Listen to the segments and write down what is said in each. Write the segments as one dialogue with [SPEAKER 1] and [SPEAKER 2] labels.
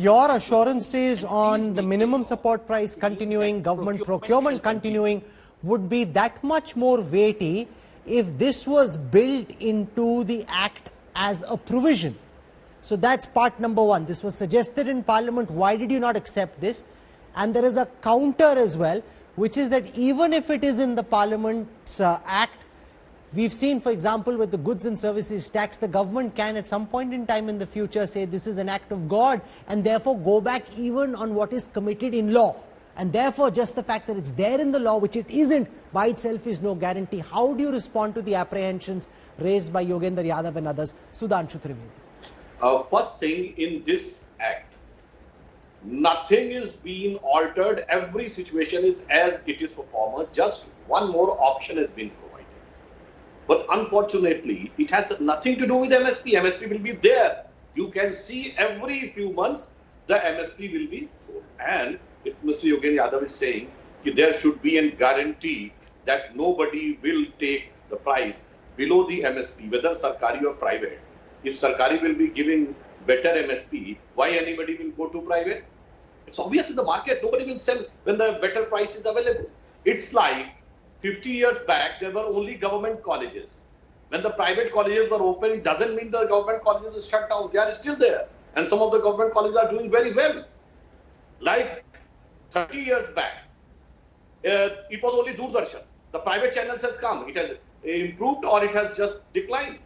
[SPEAKER 1] Your assurances on the minimum support price continuing, government procurement continuing, would be that much more weighty if this was built into the Act as a provision. So that's part number one. This was suggested in Parliament. Why did you not accept this? And there is a counter as well, which is that even if it is in the Parliament's Act, we've seen, for example, with the goods and services tax, the government can at some point in time in the future say this is an act of God and therefore go back even on what is committed in law. And therefore, just the fact that it's there in the law, which it isn't, by itself is no guarantee. How do you respond to the apprehensions raised by Yogendra Yadav and others? Sudhanshu Trivedi.
[SPEAKER 2] First thing, in this act, nothing is being altered. Every situation is as it is for former. Just one more option has been provided. But unfortunately, it has nothing to do with MSP. MSP will be there. You can see every few months the MSP will be sold. And Mr. Yogendra Yadav is saying that there should be a guarantee that nobody will take the price below the MSP, whether Sarkari or private. If Sarkari will be giving better MSP, why anybody will go to private? It's obvious in the market. Nobody will sell when the better price is available. It's like 50 years back, there were only government colleges. When the private colleges were open, it doesn't mean the government colleges are shut down. They are still there. And some of the government colleges are doing very well. Like 30 years back, it was only Doordarshan. The private channels has come. It has improved or it has just declined.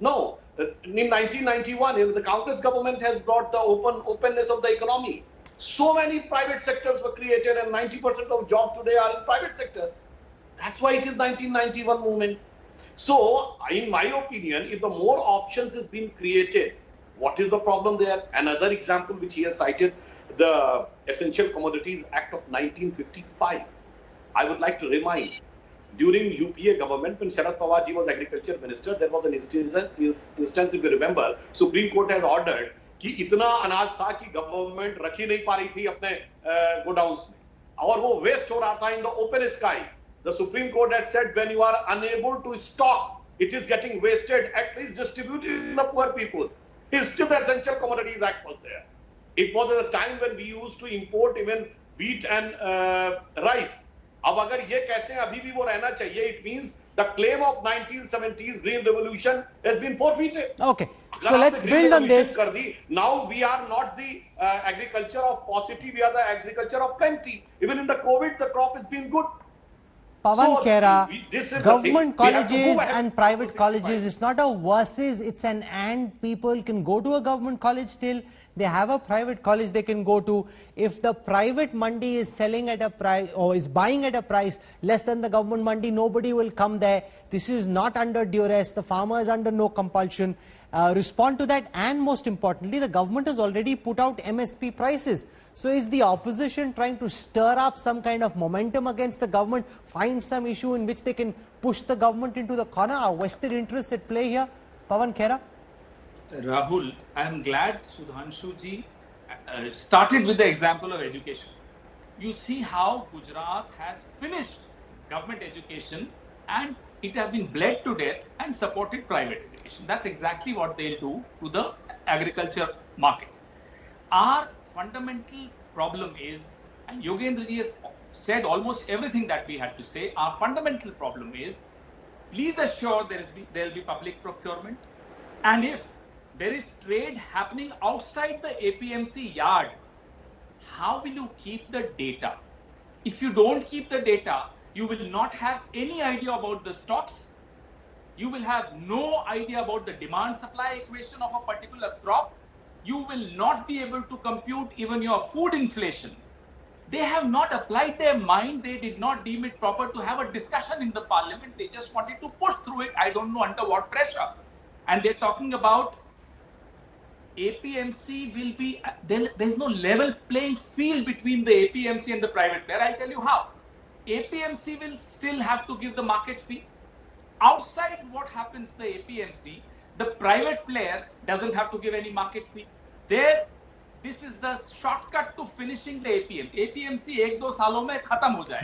[SPEAKER 2] No. In 1991, the Congress government has brought the openness of the economy. So many private sectors were created and 90% of jobs today are in private sector. That's why it is 1991 movement. So, in my opinion, if the more options is being created, what is the problem there? Another example which he has cited, the Essential Commodities Act of 1955. I would like to remind, during UPA government, when Sharad Pawar ji was agriculture minister, there was an instance, if you remember, Supreme Court has ordered कि इतना अनाज था कि government रख ही नहीं पा रही थी अपने गोडाउन्स में और वो वेस्ट हो रहा था in the open sky. The Supreme Court had said when you are unable to stock, it is getting wasted, at least distribute it to the poor people. Still the Essential Commodities Act was there. It was at a time when we used to import even wheat and rice. अब अगर ये कहते हैं अभी भी वो रहना चाहिए, it means the claim of 1970s Green Revolution has been forfeited.
[SPEAKER 1] Okay, so let's build on this.
[SPEAKER 2] Now we are not the agriculture of paucity, we are the agriculture of plenty. Even in the COVID, the crop has been good.
[SPEAKER 1] Pawan
[SPEAKER 2] So,
[SPEAKER 1] Khera, government colleges and private colleges, it's not a versus, it's an and. People can go to a government college still. They have a private college they can go to. If the private mandi is selling at a price or is buying at a price less than the government mandi, nobody will come there. This is not under duress. The farmer is under no compulsion. Respond to that. And most importantly, the government has already put out MSP prices. So is the opposition trying to stir up some kind of momentum against the government, find some issue in which they can push the government into the corner? Are vested interests at play here? Pawan Khera?
[SPEAKER 3] Rahul, I am glad Sudhanshu ji started with the example of education. You see how Gujarat has finished government education and it has been bled to death and supported private education. That's exactly what they'll do to the agriculture market. Our fundamental problem is, and Yogendra ji has said almost everything that we had to say, our fundamental problem is, please assure there will be public procurement, and if there is trade happening outside the APMC yard, how will you keep the data? If you don't keep the data, you will not have any idea about the stocks. You will have no idea about the demand-supply equation of a particular crop. You will not be able to compute even your food inflation. They have not applied their mind. They did not deem it proper to have a discussion in the parliament. They just wanted to push through it. I don't know under what pressure. And they're talking about APMC will be, there's no level playing field between the APMC and the private player. I'll tell you how. APMC will still have to give the market fee. Outside what happens the APMC, the private player doesn't have to give any market fee. This is the shortcut to finishing the APMC. APMC 1-2 सालों में खत्म हो जाए.